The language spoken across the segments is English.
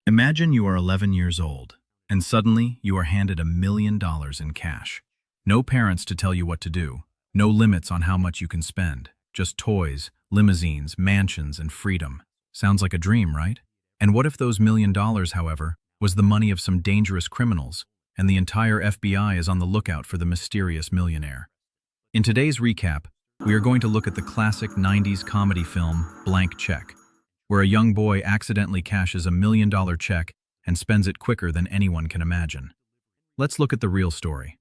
Imagine you are 11 years old, and suddenly you are handed $1 million in cash. No parents to tell you what to do, no limits on how much you can spend, just toys, limousines, mansions, and freedom. Sounds like a dream, right? And what if those $1 million, however, was the money of some dangerous criminals, and the entire FBI is on the lookout for the mysterious millionaire? In today's recap, we are going to look at the classic 90s comedy film, Blank Check, where a young boy accidentally cashes a $1 million check and spends it quicker than anyone can imagine. Let's look at the real story.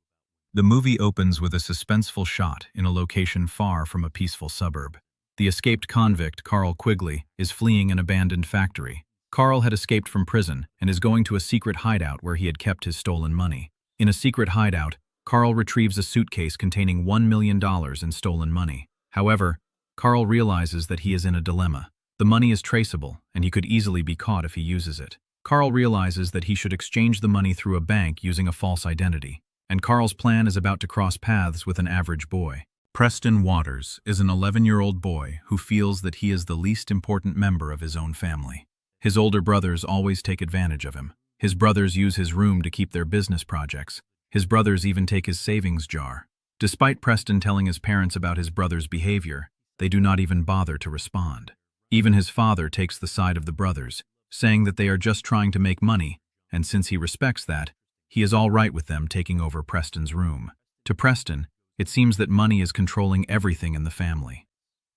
The movie opens with a suspenseful shot in a location far from a peaceful suburb. The escaped convict, Carl Quigley, is fleeing an abandoned factory. Carl had escaped from prison and is going to a secret hideout where he had kept his stolen money. In a secret hideout, Carl retrieves a suitcase containing $1 million in stolen money. However, Carl realizes that he is in a dilemma. The money is traceable, and he could easily be caught if he uses it. Carl realizes that he should exchange the money through a bank using a false identity, and Carl's plan is about to cross paths with an average boy. Preston Waters is an 11-year-old boy who feels that he is the least important member of his own family. His older brothers always take advantage of him. His brothers use his room to keep their business projects. His brothers even take his savings jar. Despite Preston telling his parents about his brother's behavior, they do not even bother to respond. Even his father takes the side of the brothers, saying that they are just trying to make money, and since he respects that, he is all right with them taking over Preston's room. To Preston, it seems that money is controlling everything in the family.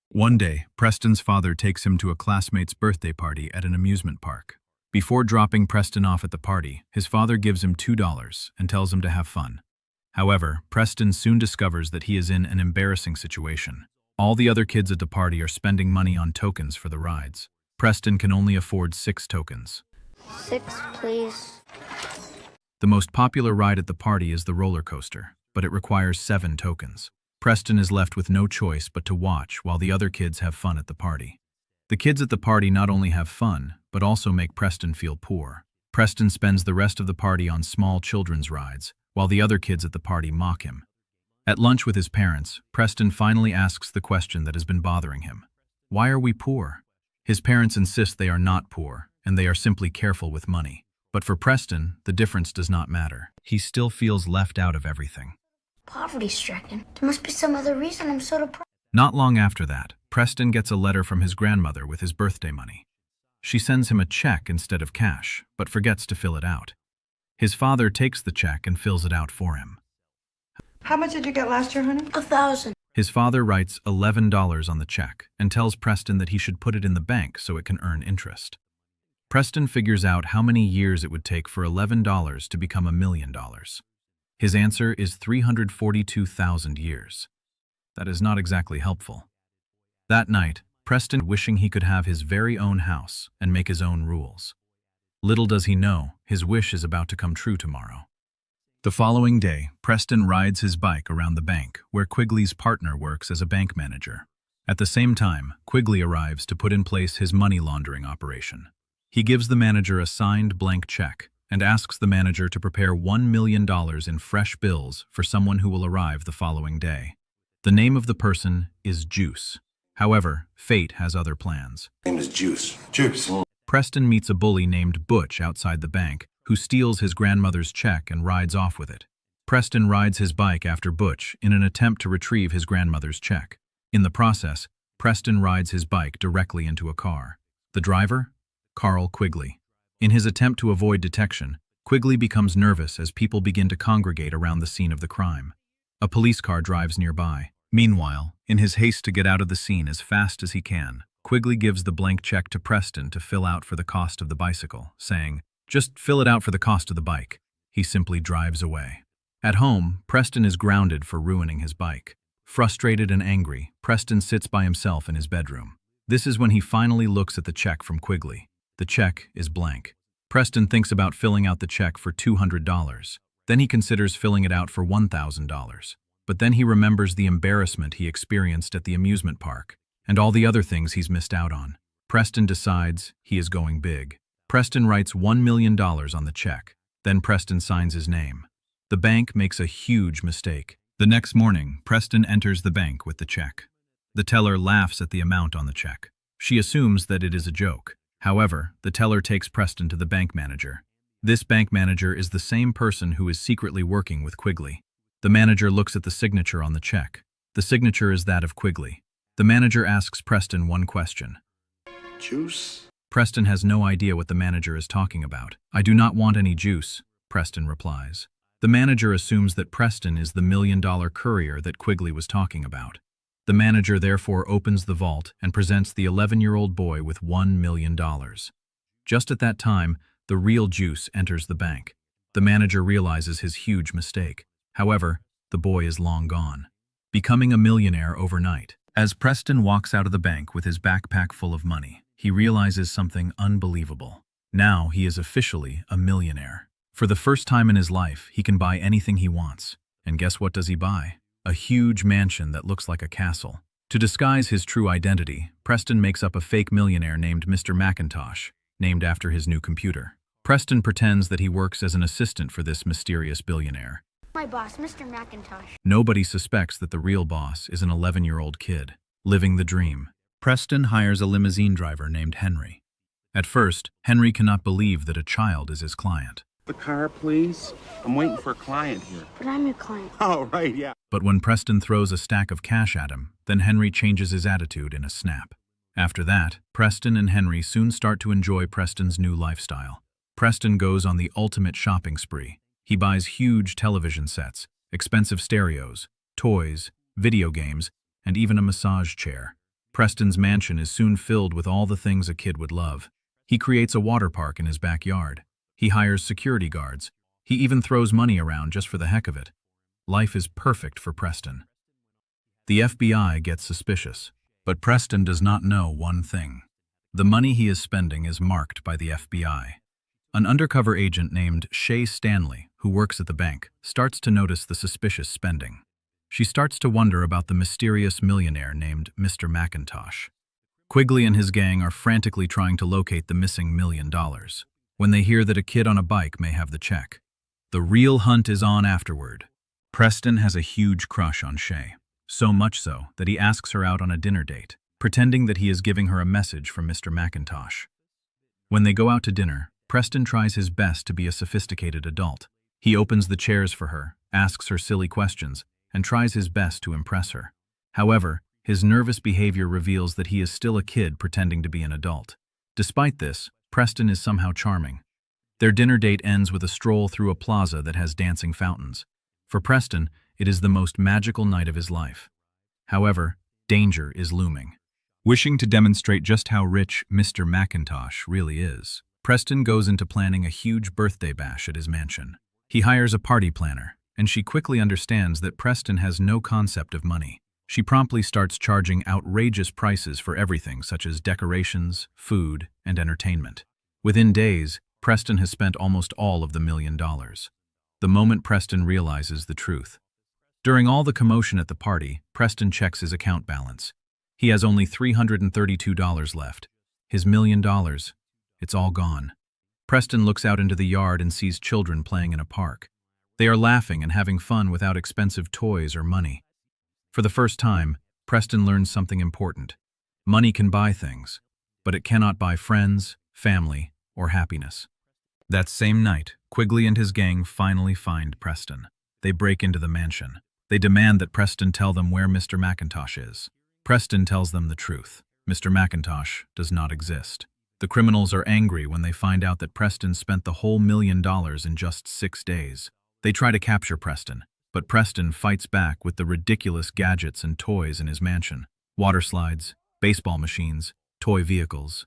One day, Preston's father takes him to a classmate's birthday party at an amusement park. Before dropping Preston off at the party, his father gives him $2 and tells him to have fun. However, Preston soon discovers that he is in an embarrassing situation. All the other kids at the party are spending money on tokens for the rides. Preston can only afford 6 tokens. 6, please. The most popular ride at the party is the roller coaster, but it requires 7 tokens. Preston is left with no choice but to watch while the other kids have fun at the party. The kids at the party not only have fun, but also make Preston feel poor. Preston spends the rest of the party on small children's rides, while the other kids at the party mock him. At lunch with his parents, Preston finally asks the question that has been bothering him. Why are we poor? His parents insist they are not poor, and they are simply careful with money. But for Preston, the difference does not matter. He still feels left out of everything. Poverty-stricken. There must be some other reason I'm so depressed. Not long after that, Preston gets a letter from his grandmother with his birthday money. She sends him a check instead of cash, but forgets to fill it out. His father takes the check and fills it out for him. How much did you get last year, honey? 1,000. His father writes $11 on the check and tells Preston that he should put it in the bank so it can earn interest. Preston figures out how many years it would take for $11 to become $1 million. His answer is 342,000 years. That is not exactly helpful. That night, Preston wishing he could have his very own house and make his own rules. Little does he know, his wish is about to come true tomorrow. The following day, Preston rides his bike around the bank, where Quigley's partner works as a bank manager. At the same time, Quigley arrives to put in place his money laundering operation. He gives the manager a signed blank check and asks the manager to prepare $1 million in fresh bills for someone who will arrive the following day. The name of the person is Juice. However, fate has other plans. Name is Juice. Juice. Preston meets a bully named Butch outside the bank, who steals his grandmother's check and rides off with it. Preston rides his bike after Butch in an attempt to retrieve his grandmother's check. In the process, Preston rides his bike directly into a car. The driver? Carl Quigley. In his attempt to avoid detection, Quigley becomes nervous as people begin to congregate around the scene of the crime. A police car drives nearby. Meanwhile, in his haste to get out of the scene as fast as he can, Quigley gives the blank check to Preston to fill out for the cost of the bicycle, saying, "Just fill it out for the cost of the bike." He simply drives away. At home, Preston is grounded for ruining his bike. Frustrated and angry, Preston sits by himself in his bedroom. This is when he finally looks at the check from Quigley. The check is blank. Preston thinks about filling out the check for $200. Then he considers filling it out for $1,000. But then he remembers the embarrassment he experienced at the amusement park and all the other things he's missed out on. Preston decides he is going big. Preston writes $1 million on the check. Then Preston signs his name. The bank makes a huge mistake. The next morning, Preston enters the bank with the check. The teller laughs at the amount on the check. She assumes that it is a joke. However, the teller takes Preston to the bank manager. This bank manager is the same person who is secretly working with Quigley. The manager looks at the signature on the check. The signature is that of Quigley. The manager asks Preston one question. Juice? Preston has no idea what the manager is talking about. "I do not want any juice," Preston replies. The manager assumes that Preston is the $1 million courier that Quigley was talking about. The manager therefore opens the vault and presents the 11-year-old boy with $1 million. Just at that time, the real juice enters the bank. The manager realizes his huge mistake. However, the boy is long gone, becoming a millionaire overnight. As Preston walks out of the bank with his backpack full of money, he realizes something unbelievable. Now he is officially a millionaire. For the first time in his life, he can buy anything he wants. And guess what does he buy? A huge mansion that looks like a castle. To disguise his true identity, Preston makes up a fake millionaire named Mr. Macintosh, named after his new computer. Preston pretends that he works as an assistant for this mysterious billionaire. My boss, Mr. McIntosh. Nobody suspects that the real boss is an 11-year-old kid, living the dream. Preston hires a limousine driver named Henry. At first, Henry cannot believe that a child is his client. The car, please. I'm waiting for a client here. But I'm your client. Oh, right, yeah. But when Preston throws a stack of cash at him, then Henry changes his attitude in a snap. After that, Preston and Henry soon start to enjoy Preston's new lifestyle. Preston goes on the ultimate shopping spree. He buys huge television sets, expensive stereos, toys, video games, and even a massage chair. Preston's mansion is soon filled with all the things a kid would love. He creates a water park in his backyard. He hires security guards. He even throws money around just for the heck of it. Life is perfect for Preston. The FBI gets suspicious, but Preston does not know one thing. The money he is spending is marked by the FBI. An undercover agent named Shay Stanley, who works at the bank, starts to notice the suspicious spending. She starts to wonder about the mysterious millionaire named Mr. Macintosh. Quigley and his gang are frantically trying to locate the missing $1 million, when they hear that a kid on a bike may have the check. The real hunt is on afterward. Preston has a huge crush on Shay, so much so that he asks her out on a dinner date, pretending that he is giving her a message from Mr. Macintosh. When they go out to dinner, Preston tries his best to be a sophisticated adult. He opens the chairs for her, asks her silly questions, and tries his best to impress her. However, his nervous behavior reveals that he is still a kid pretending to be an adult. Despite this, Preston is somehow charming. Their dinner date ends with a stroll through a plaza that has dancing fountains. For Preston, it is the most magical night of his life. However, danger is looming. Wishing to demonstrate just how rich Mr. Macintosh really is, Preston goes into planning a huge birthday bash at his mansion. He hires a party planner, and she quickly understands that Preston has no concept of money. She promptly starts charging outrageous prices for everything such as decorations, food, and entertainment. Within days, Preston has spent almost all of the $1 million. The moment Preston realizes the truth. During all the commotion at the party, Preston checks his account balance. He has only $332 left. His $1 million, it's all gone. Preston looks out into the yard and sees children playing in a park. They are laughing and having fun without expensive toys or money. For the first time, Preston learns something important. Money can buy things, but it cannot buy friends, family, or happiness. That same night, Quigley and his gang finally find Preston. They break into the mansion. They demand that Preston tell them where Mr. Macintosh is. Preston tells them the truth. Mr. Macintosh does not exist. The criminals are angry when they find out that Preston spent the whole $1 million in just 6 days. They try to capture Preston, but Preston fights back with the ridiculous gadgets and toys in his mansion. Water slides, baseball machines, toy vehicles.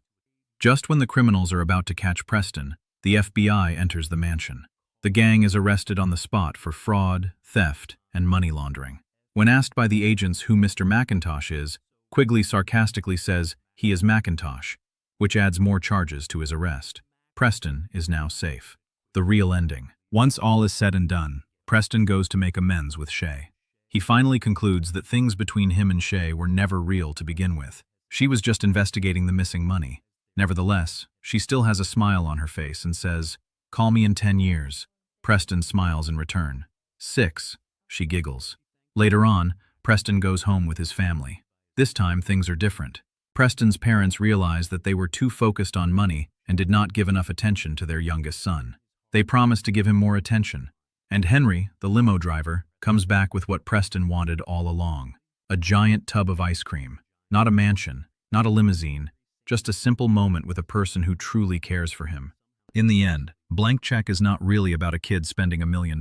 Just when the criminals are about to catch Preston, the FBI enters the mansion. The gang is arrested on the spot for fraud, theft, and money laundering. When asked by the agents who Mr. Macintosh is, Quigley sarcastically says he is Macintosh, which adds more charges to his arrest. Preston is now safe. The real ending. Once all is said and done, Preston goes to make amends with Shay. He finally concludes that things between him and Shay were never real to begin with. She was just investigating the missing money. Nevertheless, she still has a smile on her face and says, "Call me in 10 years. Preston smiles in return. 6, she giggles. Later on, Preston goes home with his family. This time, things are different. Preston's parents realized that they were too focused on money and did not give enough attention to their youngest son. They promised to give him more attention. And Henry, the limo driver, comes back with what Preston wanted all along. A giant tub of ice cream. Not a mansion, not a limousine, just a simple moment with a person who truly cares for him. In the end, Blank Check is not really about a kid spending $1 million.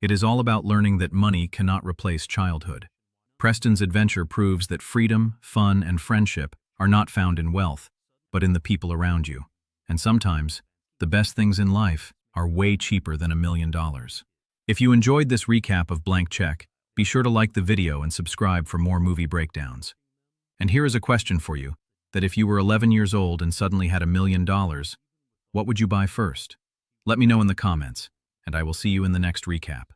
It is all about learning that money cannot replace childhood. Preston's adventure proves that freedom, fun, and friendship are not found in wealth, but in the people around you. And sometimes, the best things in life are way cheaper than $1 million. If you enjoyed this recap of Blank Check, be sure to like the video and subscribe for more movie breakdowns. And here is a question for you, that if you were 11 years old and suddenly had $1 million, what would you buy first? Let me know in the comments, and I will see you in the next recap.